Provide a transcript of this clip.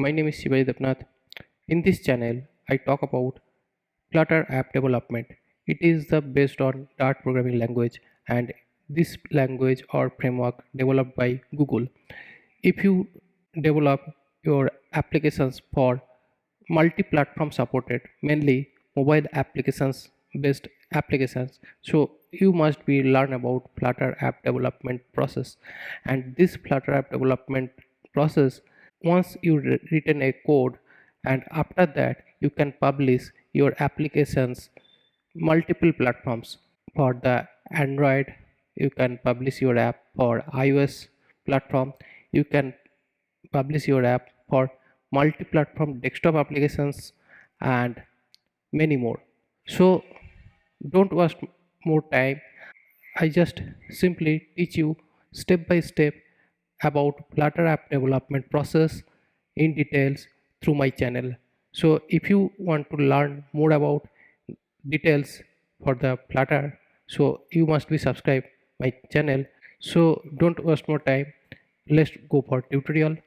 My name is Shivaji Dapnath. In this channel, I talk about Flutter app development. It is the based on Dart programming language, and this language or framework developed by Google. If you develop your applications for multi-platform supported, mainly mobile applications based applications, so you must be learn about Flutter app development process. And this Flutter app development process, once you written a code, and after that you can publish your applications multiple platforms. For the Android, you can publish your app. For iOS platform, you can publish your app. For multi-platform desktop applications and many more. So don't waste more time. I just simply teach you step by step about Flutter app development process in details through my channel. So if you want to learn more about details for the Flutter, so you must be subscribed my channel. So don't waste more time. Let's go for tutorial.